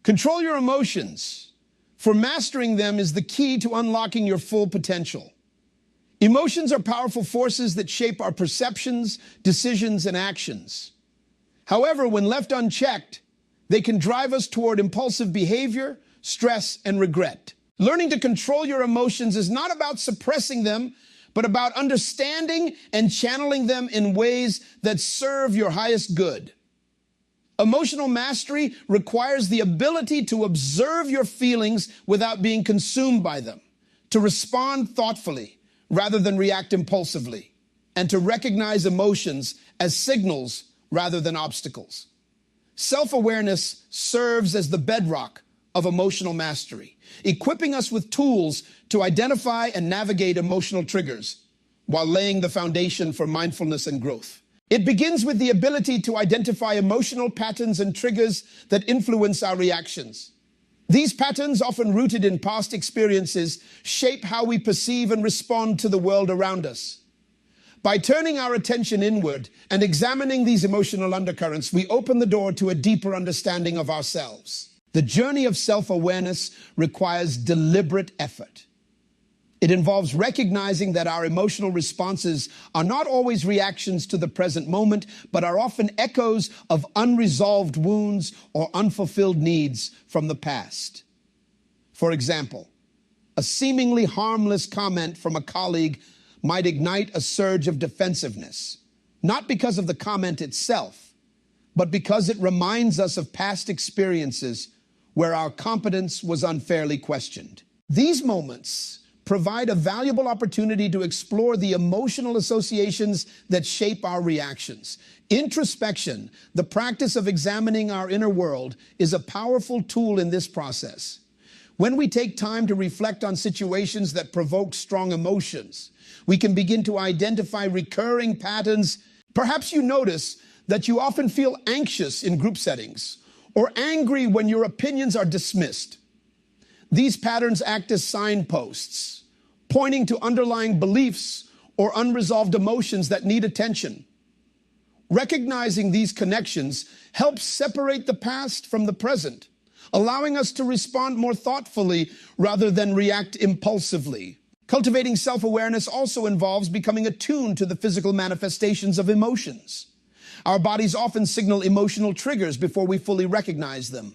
Control your emotions, for mastering them is the key to unlocking your full potential. Emotions are powerful forces that shape our perceptions, decisions, and actions. However, when left unchecked, they can drive us toward impulsive behavior, stress, and regret. Learning to control your emotions is not about suppressing them, but about understanding and channeling them in ways that serve your highest good. Emotional mastery requires the ability to observe your feelings without being consumed by them, to respond thoughtfully rather than react impulsively, and to recognize emotions as signals rather than obstacles. Self-awareness serves as the bedrock of emotional mastery, equipping us with tools to identify and navigate emotional triggers while laying the foundation for mindfulness and growth. It begins with the ability to identify emotional patterns and triggers that influence our reactions. These patterns, often rooted in past experiences, shape how we perceive and respond to the world around us. By turning our attention inward and examining these emotional undercurrents, we open the door to a deeper understanding of ourselves. The journey of self-awareness requires deliberate effort. It involves recognizing that our emotional responses are not always reactions to the present moment, but are often echoes of unresolved wounds or unfulfilled needs from the past. For example, a seemingly harmless comment from a colleague might ignite a surge of defensiveness, not because of the comment itself, but because it reminds us of past experiences where our competence was unfairly questioned. These moments provide a valuable opportunity to explore the emotional associations that shape our reactions. Introspection, the practice of examining our inner world, is a powerful tool in this process. When we take time to reflect on situations that provoke strong emotions, we can begin to identify recurring patterns. Perhaps you notice that you often feel anxious in group settings or angry when your opinions are dismissed. These patterns act as signposts, pointing to underlying beliefs or unresolved emotions that need attention. Recognizing these connections helps separate the past from the present, allowing us to respond more thoughtfully rather than react impulsively. Cultivating self-awareness also involves becoming attuned to the physical manifestations of emotions. Our bodies often signal emotional triggers before we fully recognize them.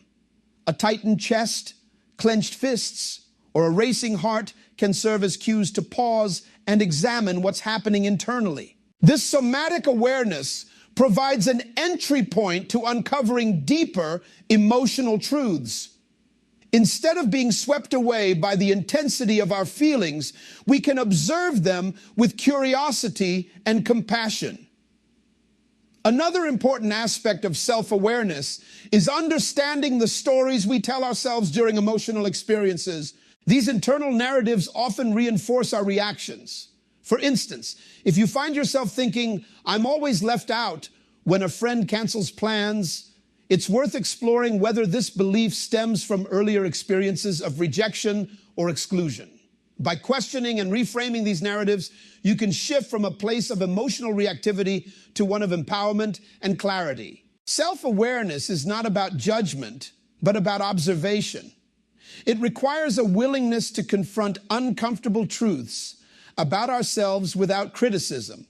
A tightened chest, clenched fists, or a racing heart can serve as cues to pause and examine what's happening internally. This somatic awareness provides an entry point to uncovering deeper emotional truths. Instead of being swept away by the intensity of our feelings, we can observe them with curiosity and compassion. Another important aspect of self-awareness is understanding the stories we tell ourselves during emotional experiences. These internal narratives often reinforce our reactions. For instance, if you find yourself thinking, "I'm always left out," when a friend cancels plans, it's worth exploring whether this belief stems from earlier experiences of rejection or exclusion. By questioning and reframing these narratives, you can shift from a place of emotional reactivity to one of empowerment and clarity. Self-awareness is not about judgment, but about observation. It requires a willingness to confront uncomfortable truths about ourselves without criticism.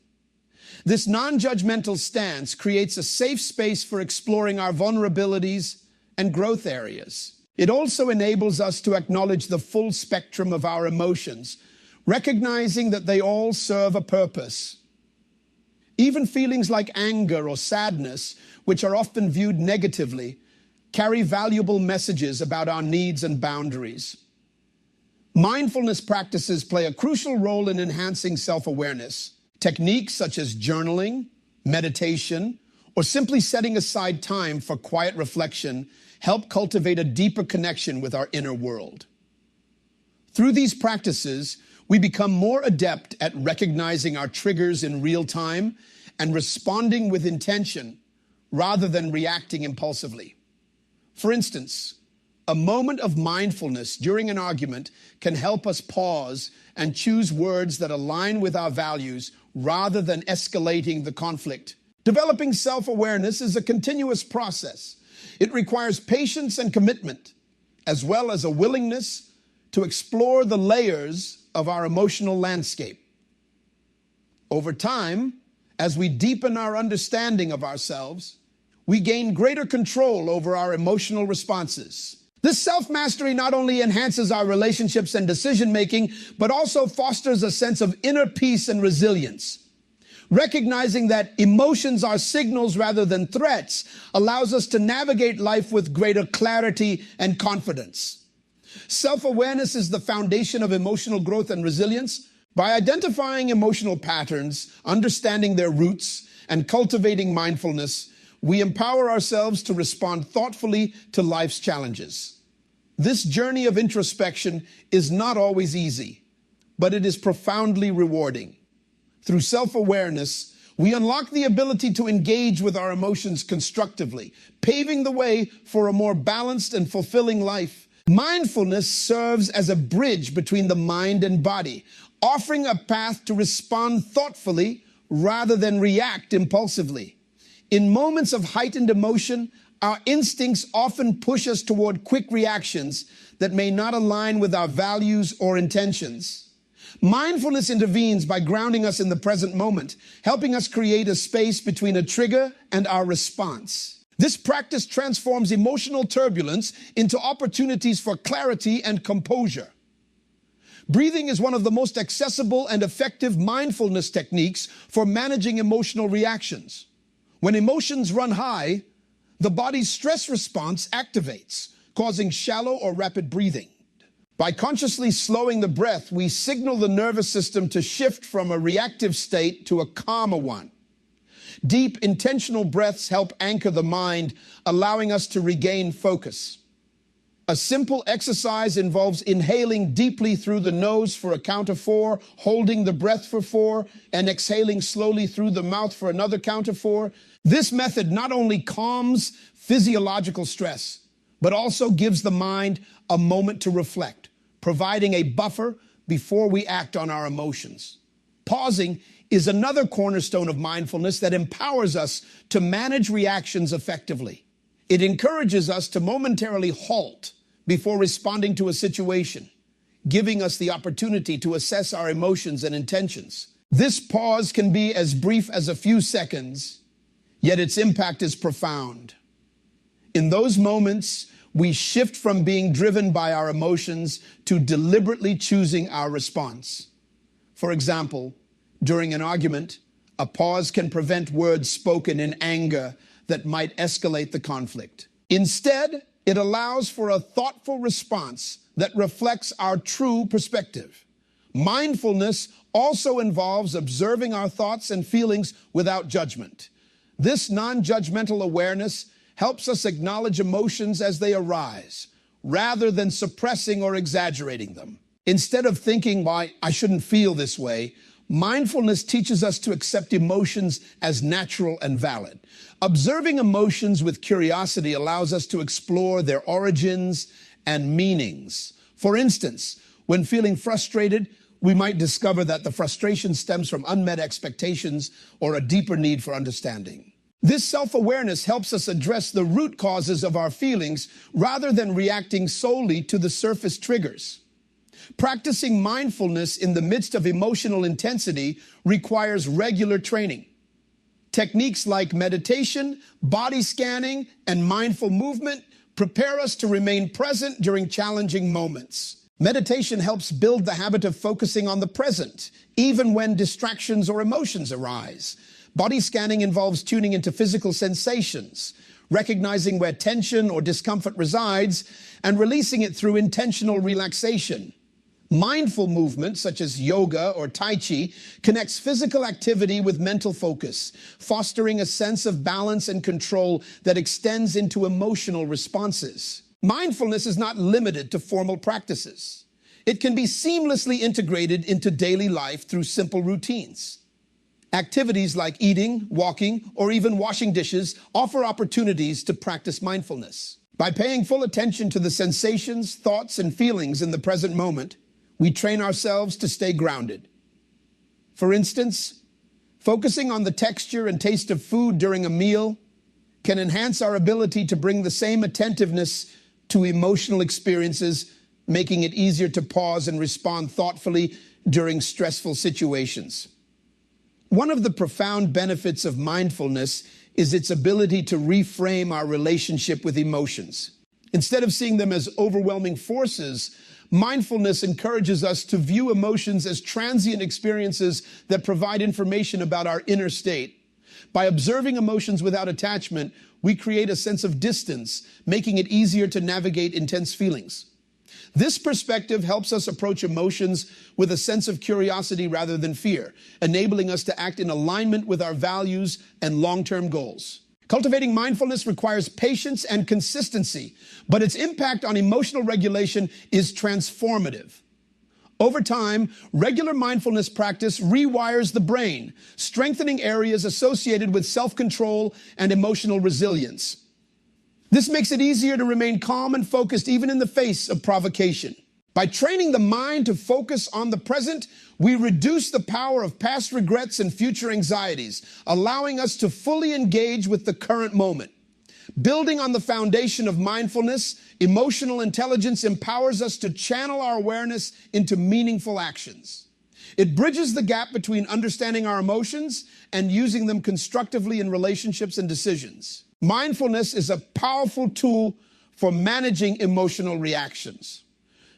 This non-judgmental stance creates a safe space for exploring our vulnerabilities and growth areas. It also enables us to acknowledge the full spectrum of our emotions, recognizing that they all serve a purpose. Even feelings like anger or sadness, which are often viewed negatively, carry valuable messages about our needs and boundaries. Mindfulness practices play a crucial role in enhancing self-awareness. Techniques such as journaling, meditation, or simply setting aside time for quiet reflection help cultivate a deeper connection with our inner world. Through these practices, we become more adept at recognizing our triggers in real time and responding with intention rather than reacting impulsively. For instance, a moment of mindfulness during an argument can help us pause and choose words that align with our values rather than escalating the conflict. Developing self-awareness is a continuous process, It requires patience and commitment, as well as a willingness to explore the layers of our emotional landscape. Over time, as we deepen our understanding of ourselves, we gain greater control over our emotional responses. This self-mastery not only enhances our relationships and decision-making, but also fosters a sense of inner peace and resilience. Recognizing that emotions are signals rather than threats allows us to navigate life with greater clarity and confidence. Self-awareness is the foundation of emotional growth and resilience. By identifying emotional patterns, understanding their roots, and cultivating mindfulness, we empower ourselves to respond thoughtfully to life's challenges. This journey of introspection is not always easy, but it is profoundly rewarding. Through self-awareness, we unlock the ability to engage with our emotions constructively, paving the way for a more balanced and fulfilling life. Mindfulness serves as a bridge between the mind and body, offering a path to respond thoughtfully rather than react impulsively. In moments of heightened emotion, our instincts often push us toward quick reactions that may not align with our values or intentions. Mindfulness intervenes by grounding us in the present moment, helping us create a space between a trigger and our response. This practice transforms emotional turbulence into opportunities for clarity and composure. Breathing is one of the most accessible and effective mindfulness techniques for managing emotional reactions. When emotions run high, the body's stress response activates, causing shallow or rapid breathing. By consciously slowing the breath, we signal the nervous system to shift from a reactive state to a calmer one. Deep, intentional breaths help anchor the mind, allowing us to regain focus. A simple exercise involves inhaling deeply through the nose for a count of 4, holding the breath for 4, and exhaling slowly through the mouth for another count of 4. This method not only calms physiological stress, but also gives the mind a moment to reflect, providing a buffer before we act on our emotions. Pausing is another cornerstone of mindfulness that empowers us to manage reactions effectively. It encourages us to momentarily halt before responding to a situation, giving us the opportunity to assess our emotions and intentions. This pause can be as brief as a few seconds, yet its impact is profound. In those moments, we shift from being driven by our emotions to deliberately choosing our response. For example, during an argument, a pause can prevent words spoken in anger that might escalate the conflict. Instead, it allows for a thoughtful response that reflects our true perspective. Mindfulness also involves observing our thoughts and feelings without judgment. This non-judgmental awareness helps us acknowledge emotions as they arise, rather than suppressing or exaggerating them. Instead of thinking, why, I shouldn't feel this way, mindfulness teaches us to accept emotions as natural and valid. Observing emotions with curiosity allows us to explore their origins and meanings. For instance, when feeling frustrated, we might discover that the frustration stems from unmet expectations or a deeper need for understanding. This self-awareness helps us address the root causes of our feelings rather than reacting solely to the surface triggers. Practicing mindfulness in the midst of emotional intensity requires regular training. Techniques like meditation, body scanning, and mindful movement prepare us to remain present during challenging moments. Meditation helps build the habit of focusing on the present, even when distractions or emotions arise. Body scanning involves tuning into physical sensations, recognizing where tension or discomfort resides, and releasing it through intentional relaxation. Mindful movement, such as yoga or Tai Chi, connects physical activity with mental focus, fostering a sense of balance and control that extends into emotional responses. Mindfulness is not limited to formal practices. It can be seamlessly integrated into daily life through simple routines. Activities like eating, walking, or even washing dishes offer opportunities to practice mindfulness. By paying full attention to the sensations, thoughts, and feelings in the present moment, we train ourselves to stay grounded. For instance, focusing on the texture and taste of food during a meal can enhance our ability to bring the same attentiveness to emotional experiences, making it easier to pause and respond thoughtfully during stressful situations. One of the profound benefits of mindfulness is its ability to reframe our relationship with emotions. Instead of seeing them as overwhelming forces, mindfulness encourages us to view emotions as transient experiences that provide information about our inner state. By observing emotions without attachment, we create a sense of distance, making it easier to navigate intense feelings. This perspective helps us approach emotions with a sense of curiosity rather than fear, enabling us to act in alignment with our values and long-term goals. Cultivating mindfulness requires patience and consistency, but its impact on emotional regulation is transformative. Over time, regular mindfulness practice rewires the brain, strengthening areas associated with self-control and emotional resilience. This makes it easier to remain calm and focused even in the face of provocation. By training the mind to focus on the present, we reduce the power of past regrets and future anxieties, allowing us to fully engage with the current moment. Building on the foundation of mindfulness, emotional intelligence empowers us to channel our awareness into meaningful actions. It bridges the gap between understanding our emotions and using them constructively in relationships and decisions. Mindfulness is a powerful tool for managing emotional reactions.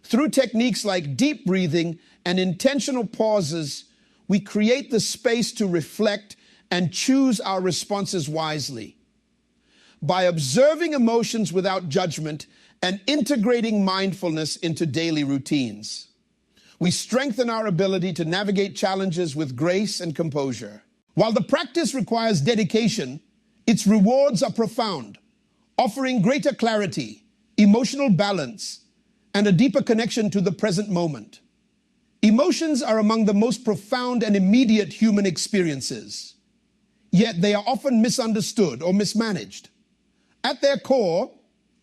Through techniques like deep breathing and intentional pauses, we create the space to reflect and choose our responses wisely. By observing emotions without judgment and integrating mindfulness into daily routines, we strengthen our ability to navigate challenges with grace and composure. While the practice requires dedication, its rewards are profound, offering greater clarity, emotional balance, and a deeper connection to the present moment. Emotions are among the most profound and immediate human experiences, yet they are often misunderstood or mismanaged. At their core,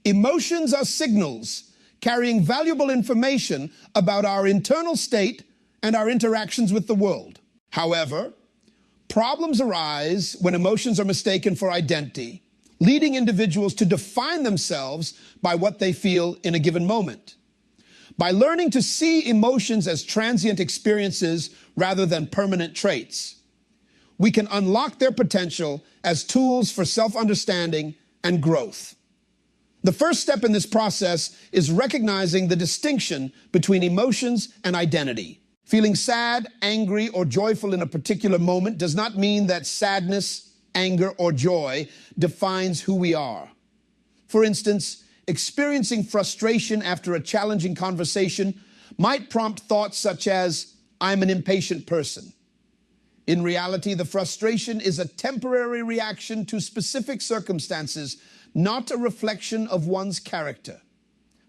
emotions are signals carrying valuable information about our internal state and our interactions with the world. However, problems arise when emotions are mistaken for identity, leading individuals to define themselves by what they feel in a given moment. By learning to see emotions as transient experiences rather than permanent traits, we can unlock their potential as tools for self-understanding and growth. The first step in this process is recognizing the distinction between emotions and identity. Feeling sad, angry, or joyful in a particular moment does not mean that sadness, anger, or joy defines who we are. For instance, experiencing frustration after a challenging conversation might prompt thoughts such as, "I'm an impatient person." In reality, the frustration is a temporary reaction to specific circumstances, not a reflection of one's character.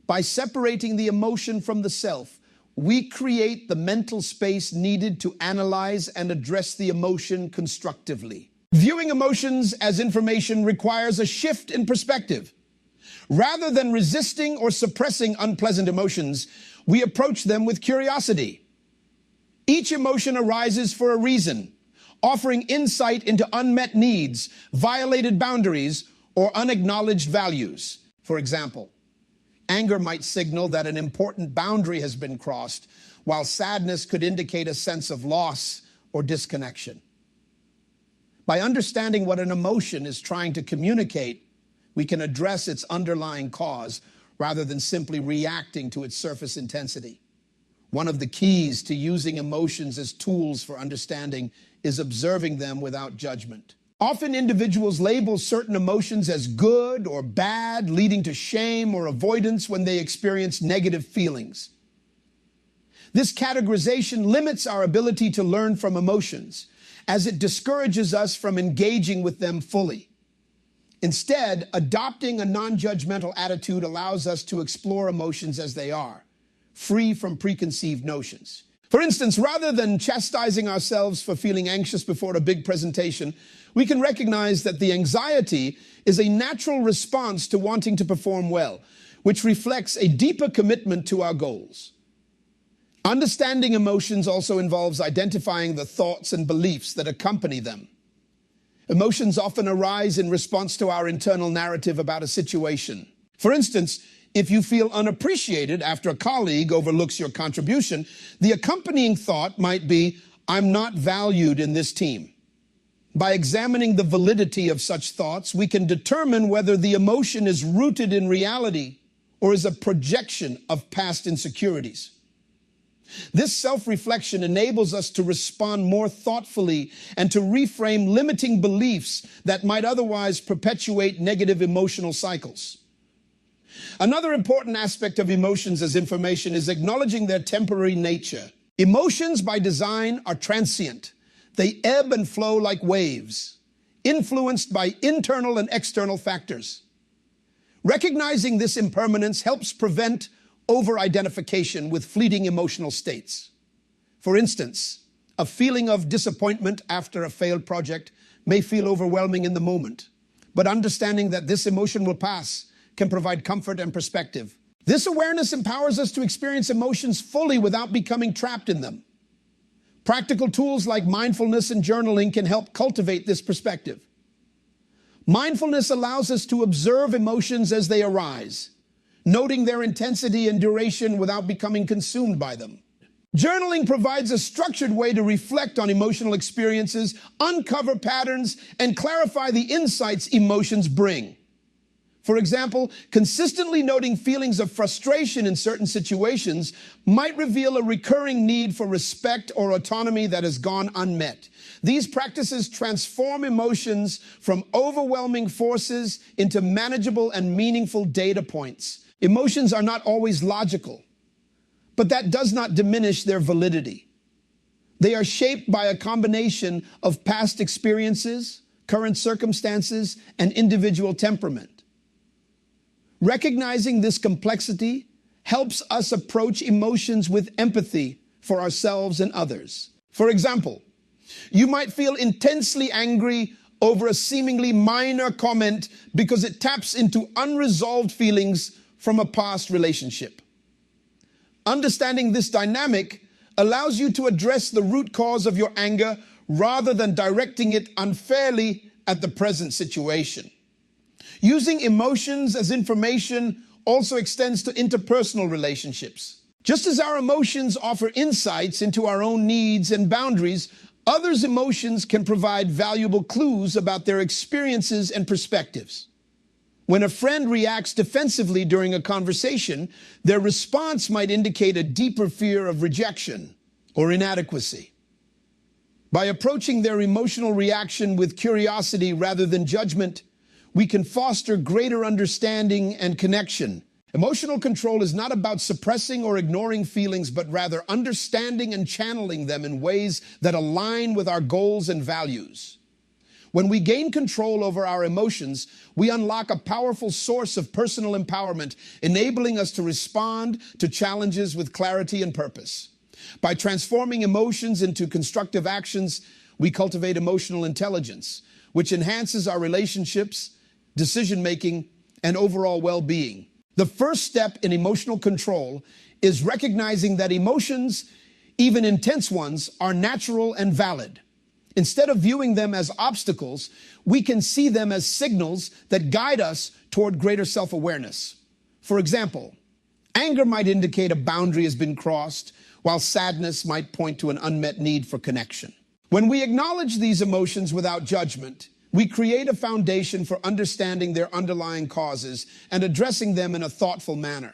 By separating the emotion from the self, we create the mental space needed to analyze and address the emotion constructively. Viewing emotions as information requires a shift in perspective. Rather than resisting or suppressing unpleasant emotions, we approach them with curiosity. Each emotion arises for a reason, offering insight into unmet needs, violated boundaries, or unacknowledged values. For example, anger might signal that an important boundary has been crossed, while sadness could indicate a sense of loss or disconnection. By understanding what an emotion is trying to communicate, we can address its underlying cause rather than simply reacting to its surface intensity. One of the keys to using emotions as tools for understanding is observing them without judgment. Often individuals label certain emotions as good or bad, leading to shame or avoidance when they experience negative feelings. This categorization limits our ability to learn from emotions, as it discourages us from engaging with them fully. Instead, adopting a non-judgmental attitude allows us to explore emotions as they are, free from preconceived notions. For instance, rather than chastising ourselves for feeling anxious before a big presentation, we can recognize that the anxiety is a natural response to wanting to perform well, which reflects a deeper commitment to our goals. Understanding emotions also involves identifying the thoughts and beliefs that accompany them. Emotions often arise in response to our internal narrative about a situation. For instance, if you feel unappreciated after a colleague overlooks your contribution, the accompanying thought might be, "I'm not valued in this team." By examining the validity of such thoughts, we can determine whether the emotion is rooted in reality or is a projection of past insecurities. This self-reflection enables us to respond more thoughtfully and to reframe limiting beliefs that might otherwise perpetuate negative emotional cycles. Another important aspect of emotions as information is acknowledging their temporary nature. Emotions by design are transient. They ebb and flow like waves, influenced by internal and external factors. Recognizing this impermanence helps prevent over-identification with fleeting emotional states. For instance, a feeling of disappointment after a failed project may feel overwhelming in the moment, but understanding that this emotion will pass can provide comfort and perspective. This awareness empowers us to experience emotions fully without becoming trapped in them. Practical tools like mindfulness and journaling can help cultivate this perspective. Mindfulness allows us to observe emotions as they arise, noting their intensity and duration without becoming consumed by them. Journaling provides a structured way to reflect on emotional experiences, uncover patterns, and clarify the insights emotions bring. For example, consistently noting feelings of frustration in certain situations might reveal a recurring need for respect or autonomy that has gone unmet. These practices transform emotions from overwhelming forces into manageable and meaningful data points. Emotions are not always logical, but that does not diminish their validity. They are shaped by a combination of past experiences, current circumstances, and individual temperament. Recognizing this complexity helps us approach emotions with empathy for ourselves and others. For example, you might feel intensely angry over a seemingly minor comment because it taps into unresolved feelings from a past relationship. Understanding this dynamic allows you to address the root cause of your anger rather than directing it unfairly at the present situation. Using emotions as information also extends to interpersonal relationships. Just as our emotions offer insights into our own needs and boundaries, others' emotions can provide valuable clues about their experiences and perspectives. When a friend reacts defensively during a conversation, their response might indicate a deeper fear of rejection or inadequacy. By approaching their emotional reaction with curiosity rather than judgment, we can foster greater understanding and connection. Emotional control is not about suppressing or ignoring feelings, but rather understanding and channeling them in ways that align with our goals and values. When we gain control over our emotions, we unlock a powerful source of personal empowerment, enabling us to respond to challenges with clarity and purpose. By transforming emotions into constructive actions, we cultivate emotional intelligence, which enhances our relationships, decision-making, and overall well-being. The first step in emotional control is recognizing that emotions, even intense ones, are natural and valid. Instead of viewing them as obstacles, we can see them as signals that guide us toward greater self-awareness. For example, anger might indicate a boundary has been crossed, while sadness might point to an unmet need for connection. When we acknowledge these emotions without judgment, we create a foundation for understanding their underlying causes and addressing them in a thoughtful manner.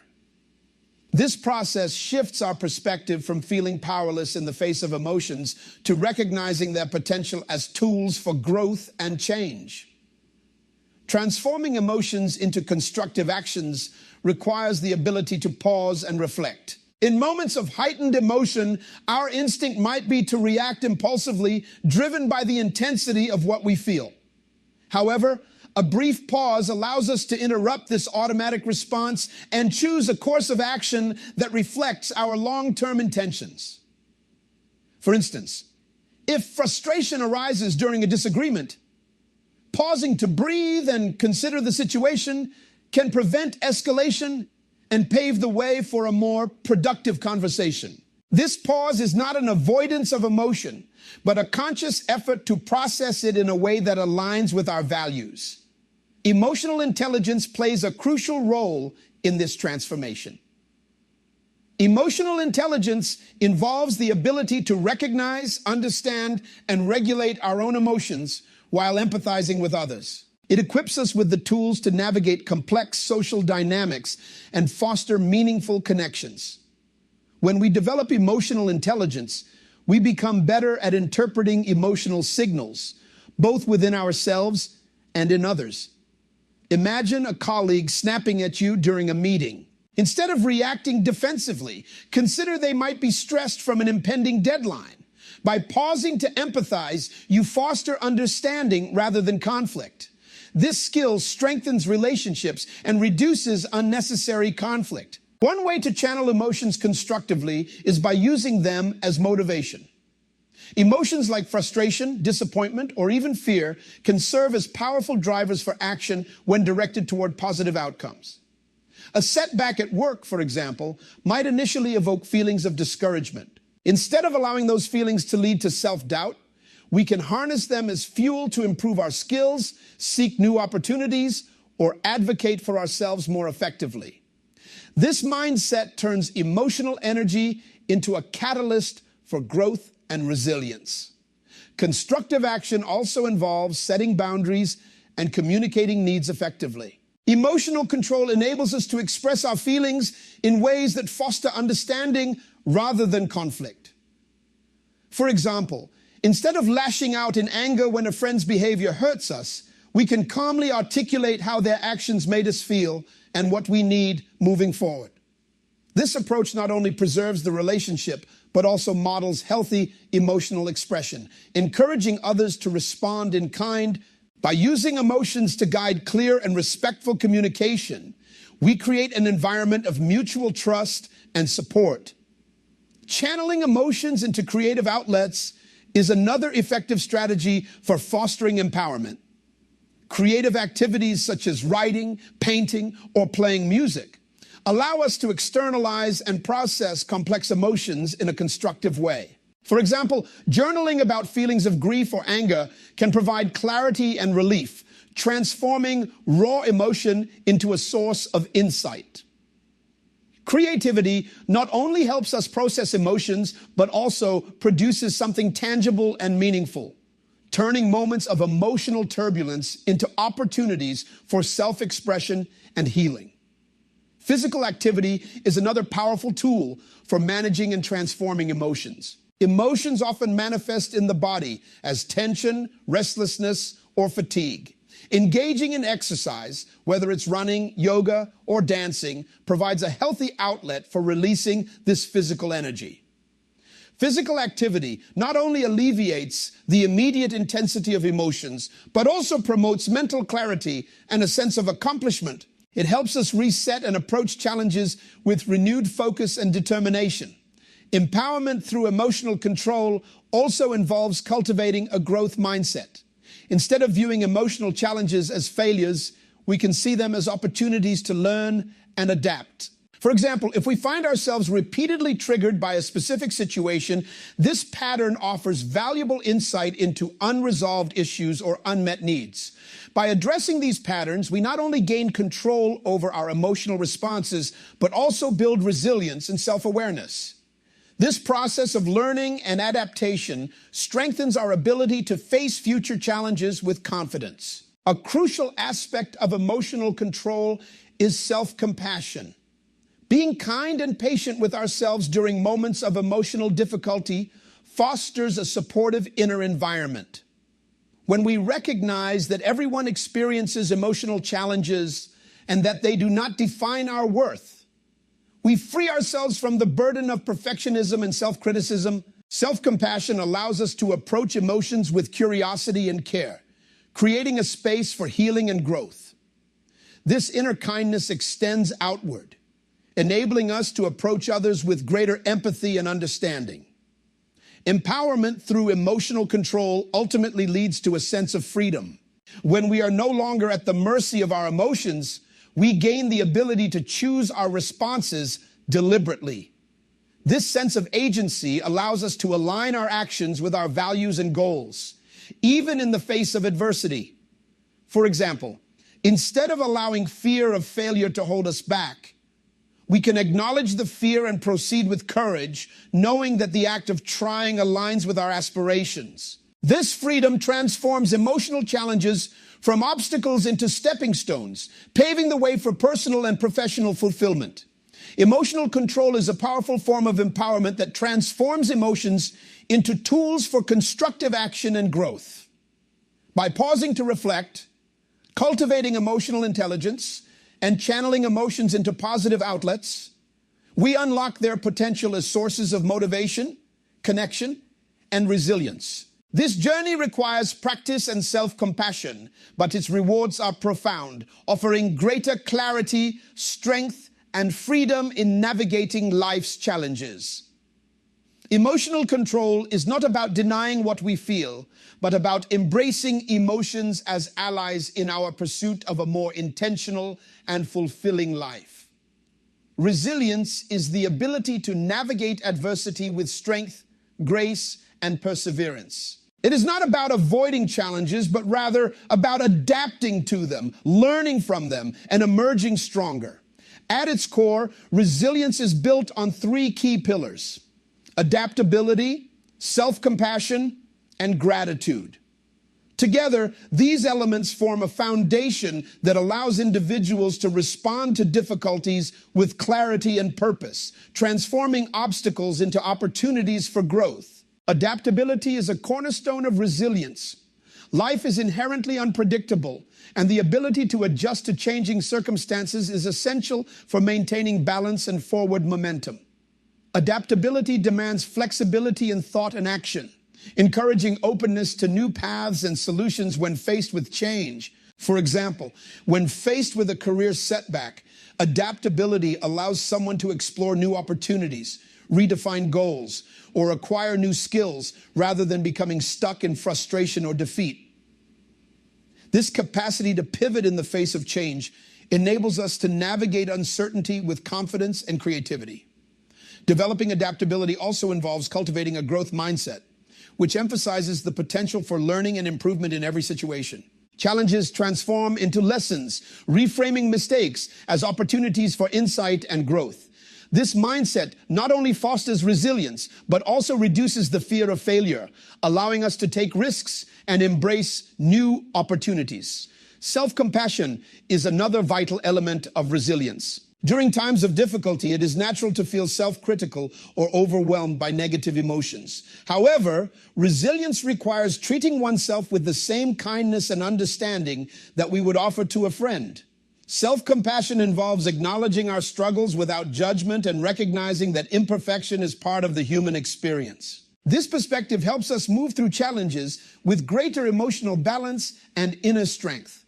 This process shifts our perspective from feeling powerless in the face of emotions to recognizing their potential as tools for growth and change. Transforming emotions into constructive actions requires the ability to pause and reflect. In moments of heightened emotion, our instinct might be to react impulsively, driven by the intensity of what we feel. However, a brief pause allows us to interrupt this automatic response and choose a course of action that reflects our long-term intentions. For instance, if frustration arises during a disagreement, pausing to breathe and consider the situation can prevent escalation and pave the way for a more productive conversation. This pause is not an avoidance of emotion, but a conscious effort to process it in a way that aligns with our values. Emotional intelligence plays a crucial role in this transformation. Emotional intelligence involves the ability to recognize, understand, and regulate our own emotions while empathizing with others. It equips us with the tools to navigate complex social dynamics and foster meaningful connections. When we develop emotional intelligence, we become better at interpreting emotional signals, both within ourselves and in others. Imagine a colleague snapping at you during a meeting. Instead of reacting defensively, consider they might be stressed from an impending deadline. By pausing to empathize, you foster understanding rather than conflict. This skill strengthens relationships and reduces unnecessary conflict. One way to channel emotions constructively is by using them as motivation. Emotions like frustration, disappointment, or even fear can serve as powerful drivers for action when directed toward positive outcomes. A setback at work, for example, might initially evoke feelings of discouragement. Instead of allowing those feelings to lead to self-doubt, we can harness them as fuel to improve our skills, seek new opportunities, or advocate for ourselves more effectively. This mindset turns emotional energy into a catalyst for growth and resilience. Constructive action also involves setting boundaries and communicating needs effectively. Emotional control enables us to express our feelings in ways that foster understanding rather than conflict. For example, instead of lashing out in anger when a friend's behavior hurts us, we can calmly articulate how their actions made us feel and what we need moving forward. This approach not only preserves the relationship, but also models healthy emotional expression, encouraging others to respond in kind. By using emotions to guide clear and respectful communication, we create an environment of mutual trust and support. Channeling emotions into creative outlets is another effective strategy for fostering empowerment. Creative activities such as writing, painting, or playing music allow us to externalize and process complex emotions in a constructive way. For example, journaling about feelings of grief or anger can provide clarity and relief, transforming raw emotion into a source of insight. Creativity not only helps us process emotions, but also produces something tangible and meaningful, turning moments of emotional turbulence into opportunities for self-expression and healing. Physical activity is another powerful tool for managing and transforming emotions. Emotions often manifest in the body as tension, restlessness, or fatigue. Engaging in exercise, whether it's running, yoga, or dancing, provides a healthy outlet for releasing this physical energy. Physical activity not only alleviates the immediate intensity of emotions, but also promotes mental clarity and a sense of accomplishment. It helps us reset and approach challenges with renewed focus and determination. Empowerment through emotional control also involves cultivating a growth mindset. Instead of viewing emotional challenges as failures, we can see them as opportunities to learn and adapt. For example, if we find ourselves repeatedly triggered by a specific situation, this pattern offers valuable insight into unresolved issues or unmet needs. By addressing these patterns, we not only gain control over our emotional responses, but also build resilience and self-awareness. This process of learning and adaptation strengthens our ability to face future challenges with confidence. A crucial aspect of emotional control is self-compassion. Being kind and patient with ourselves during moments of emotional difficulty fosters a supportive inner environment. When we recognize that everyone experiences emotional challenges and that they do not define our worth, we free ourselves from the burden of perfectionism and self-criticism. Self-compassion allows us to approach emotions with curiosity and care, creating a space for healing and growth. This inner kindness extends outward, enabling us to approach others with greater empathy and understanding. Empowerment through emotional control ultimately leads to a sense of freedom. When we are no longer at the mercy of our emotions, we gain the ability to choose our responses deliberately. This sense of agency allows us to align our actions with our values and goals, even in the face of adversity. For example, instead of allowing fear of failure to hold us back, we can acknowledge the fear and proceed with courage, knowing that the act of trying aligns with our aspirations. This freedom transforms emotional challenges from obstacles into stepping stones, paving the way for personal and professional fulfillment. Emotional control is a powerful form of empowerment that transforms emotions into tools for constructive action and growth. By pausing to reflect, cultivating emotional intelligence, and channeling emotions into positive outlets, we unlock their potential as sources of motivation, connection, and resilience. This journey requires practice and self-compassion, but its rewards are profound, offering greater clarity, strength, and freedom in navigating life's challenges. Emotional control is not about denying what we feel, but about embracing emotions as allies in our pursuit of a more intentional and fulfilling life. Resilience is the ability to navigate adversity with strength, grace, and perseverance. It is not about avoiding challenges, but rather about adapting to them, learning from them, and emerging stronger. At its core, resilience is built on three key pillars: adaptability, self-compassion, and gratitude. Together, these elements form a foundation that allows individuals to respond to difficulties with clarity and purpose, transforming obstacles into opportunities for growth. Adaptability is a cornerstone of resilience. Life is inherently unpredictable, and the ability to adjust to changing circumstances is essential for maintaining balance and forward momentum. Adaptability demands flexibility in thought and action, encouraging openness to new paths and solutions when faced with change. For example, when faced with a career setback, adaptability allows someone to explore new opportunities, redefine goals, or acquire new skills rather than becoming stuck in frustration or defeat. This capacity to pivot in the face of change enables us to navigate uncertainty with confidence and creativity. Developing adaptability also involves cultivating a growth mindset, which emphasizes the potential for learning and improvement in every situation. Challenges transform into lessons, reframing mistakes as opportunities for insight and growth. This mindset not only fosters resilience, but also reduces the fear of failure, allowing us to take risks and embrace new opportunities. Self-compassion is another vital element of resilience. During times of difficulty, it is natural to feel self-critical or overwhelmed by negative emotions. However, resilience requires treating oneself with the same kindness and understanding that we would offer to a friend. Self-compassion involves acknowledging our struggles without judgment and recognizing that imperfection is part of the human experience. This perspective helps us move through challenges with greater emotional balance and inner strength.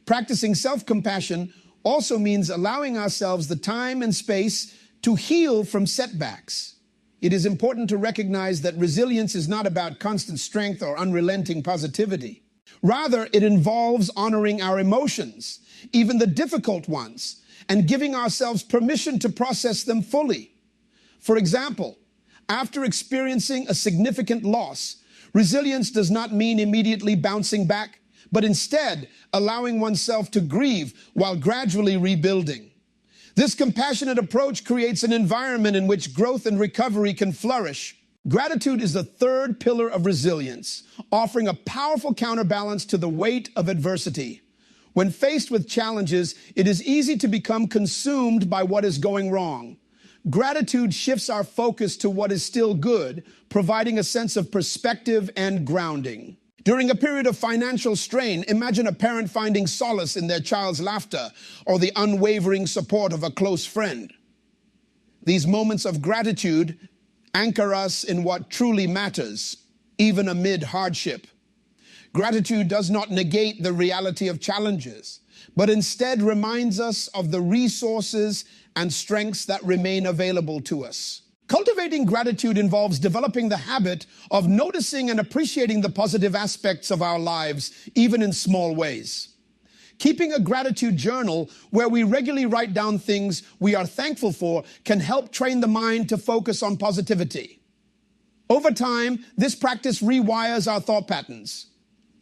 Practicing self-compassion also means allowing ourselves the time and space to heal from setbacks. It is important to recognize that resilience is not about constant strength or unrelenting positivity. Rather, it involves honoring our emotions, even the difficult ones, and giving ourselves permission to process them fully. For example, after experiencing a significant loss, resilience does not mean immediately bouncing back, but instead allowing oneself to grieve while gradually rebuilding. This compassionate approach creates an environment in which growth and recovery can flourish. Gratitude is the third pillar of resilience, offering a powerful counterbalance to the weight of adversity. When faced with challenges, it is easy to become consumed by what is going wrong. Gratitude shifts our focus to what is still good, providing a sense of perspective and grounding. During a period of financial strain, imagine a parent finding solace in their child's laughter or the unwavering support of a close friend. These moments of gratitude anchor us in what truly matters, even amid hardship. Gratitude does not negate the reality of challenges, but instead reminds us of the resources and strengths that remain available to us. Cultivating gratitude involves developing the habit of noticing and appreciating the positive aspects of our lives, even in small ways. Keeping a gratitude journal where we regularly write down things we are thankful for can help train the mind to focus on positivity. Over time, this practice rewires our thought patterns,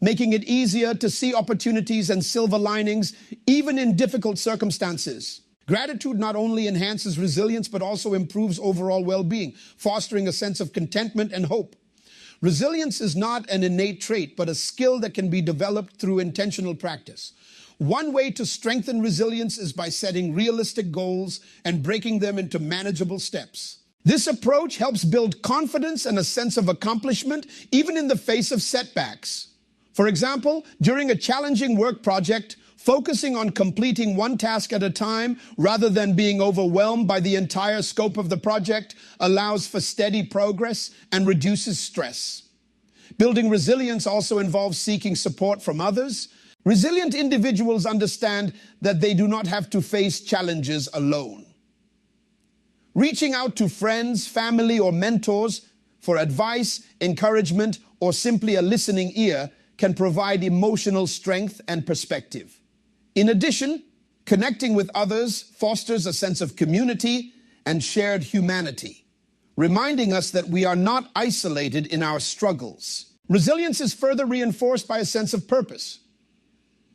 making it easier to see opportunities and silver linings even in difficult circumstances. Gratitude not only enhances resilience, but also improves overall well-being, fostering a sense of contentment and hope. Resilience is not an innate trait, but a skill that can be developed through intentional practice. One way to strengthen resilience is by setting realistic goals and breaking them into manageable steps. This approach helps build confidence and a sense of accomplishment, even in the face of setbacks. For example, during a challenging work project, focusing on completing one task at a time rather than being overwhelmed by the entire scope of the project allows for steady progress and reduces stress. Building resilience also involves seeking support from others. Resilient individuals understand that they do not have to face challenges alone. Reaching out to friends, family, or mentors for advice, encouragement, or simply a listening ear can provide emotional strength and perspective. In addition, connecting with others fosters a sense of community and shared humanity, reminding us that we are not isolated in our struggles. Resilience is further reinforced by a sense of purpose.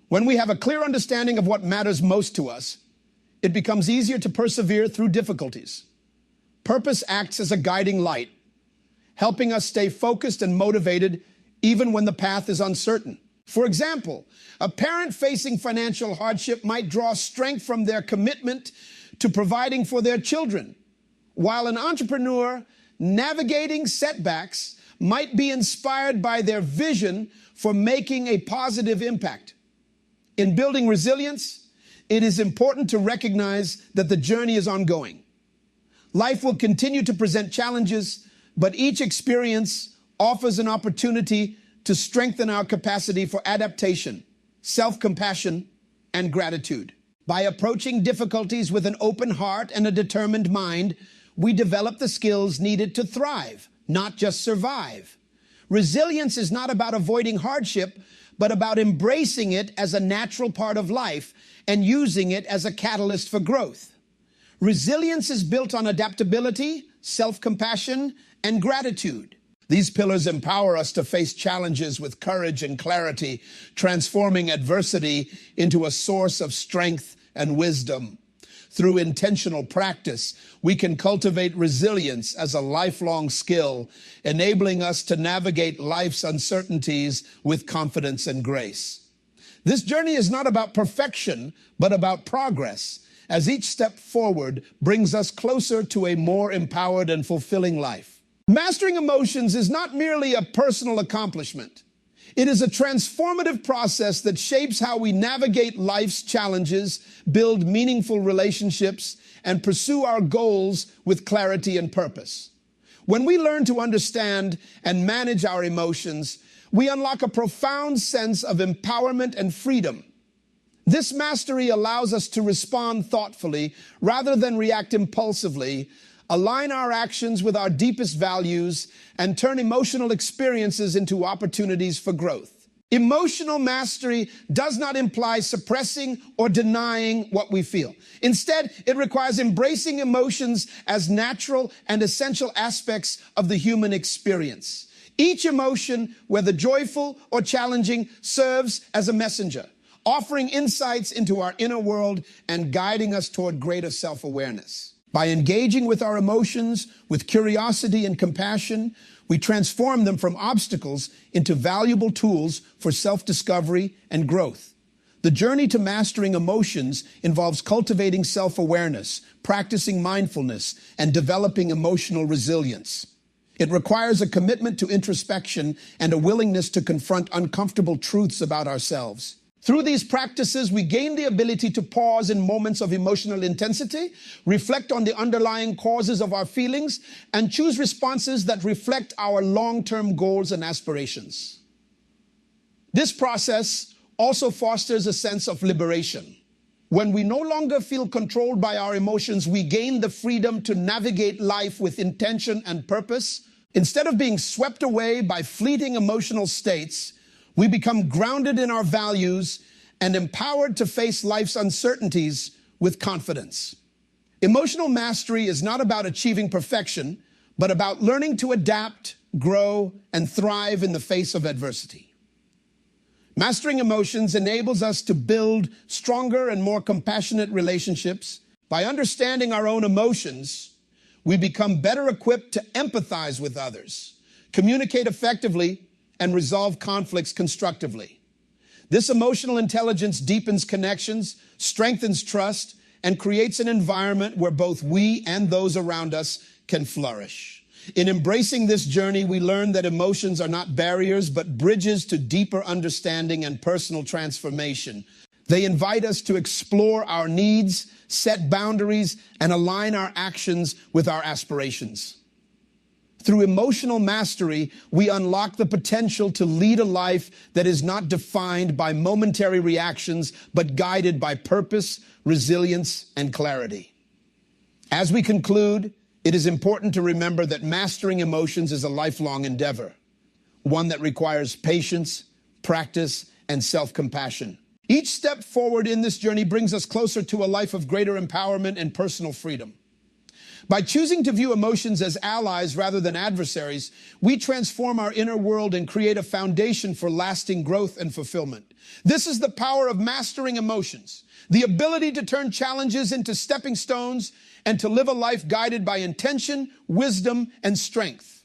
When we have a clear understanding of what matters most to us, it becomes easier to persevere through difficulties. Purpose acts as a guiding light, helping us stay focused and motivated even when the path is uncertain. For example, a parent facing financial hardship might draw strength from their commitment to providing for their children, while an entrepreneur navigating setbacks might be inspired by their vision for making a positive impact. In building resilience, it is important to recognize that the journey is ongoing. Life will continue to present challenges, but each experience offers an opportunity to strengthen our capacity for adaptation, self-compassion, and gratitude. By approaching difficulties with an open heart and a determined mind, we develop the skills needed to thrive, not just survive. Resilience is not about avoiding hardship, but about embracing it as a natural part of life and using it as a catalyst for growth. Resilience is built on adaptability, self-compassion, and gratitude. These pillars empower us to face challenges with courage and clarity, transforming adversity into a source of strength and wisdom. Through intentional practice, we can cultivate resilience as a lifelong skill, enabling us to navigate life's uncertainties with confidence and grace. This journey is not about perfection, but about progress, as each step forward brings us closer to a more empowered and fulfilling life. Mastering emotions is not merely a personal accomplishment. It is a transformative process that shapes how we navigate life's challenges, build meaningful relationships, and pursue our goals with clarity and purpose. When we learn to understand and manage our emotions, we unlock a profound sense of empowerment and freedom. This mastery allows us to respond thoughtfully rather than react impulsively, align our actions with our deepest values, and turn emotional experiences into opportunities for growth. Emotional mastery does not imply suppressing or denying what we feel. Instead, it requires embracing emotions as natural and essential aspects of the human experience. Each emotion, whether joyful or challenging, serves as a messenger, offering insights into our inner world and guiding us toward greater self-awareness. By engaging with our emotions with curiosity and compassion, we transform them from obstacles into valuable tools for self-discovery and growth. The journey to mastering emotions involves cultivating self-awareness, practicing mindfulness, and developing emotional resilience. It requires a commitment to introspection and a willingness to confront uncomfortable truths about ourselves. Through these practices, we gain the ability to pause in moments of emotional intensity, reflect on the underlying causes of our feelings, and choose responses that reflect our long-term goals and aspirations. This process also fosters a sense of liberation. When we no longer feel controlled by our emotions, we gain the freedom to navigate life with intention and purpose. Instead of being swept away by fleeting emotional states, we become grounded in our values and empowered to face life's uncertainties with confidence. Emotional mastery is not about achieving perfection, but about learning to adapt, grow, and thrive in the face of adversity. Mastering emotions enables us to build stronger and more compassionate relationships. By understanding our own emotions, we become better equipped to empathize with others, communicate effectively, and resolve conflicts constructively. This emotional intelligence deepens connections, strengthens trust, and creates an environment where both we and those around us can flourish. In embracing this journey, we learn that emotions are not barriers, but bridges to deeper understanding and personal transformation. They invite us to explore our needs, set boundaries, and align our actions with our aspirations. Through emotional mastery, we unlock the potential to lead a life that is not defined by momentary reactions, but guided by purpose, resilience, and clarity. As we conclude, it is important to remember that mastering emotions is a lifelong endeavor, one that requires patience, practice, and self-compassion. Each step forward in this journey brings us closer to a life of greater empowerment and personal freedom. By choosing to view emotions as allies rather than adversaries, we transform our inner world and create a foundation for lasting growth and fulfillment. This is the power of mastering emotions, the ability to turn challenges into stepping stones and to live a life guided by intention, wisdom, and strength.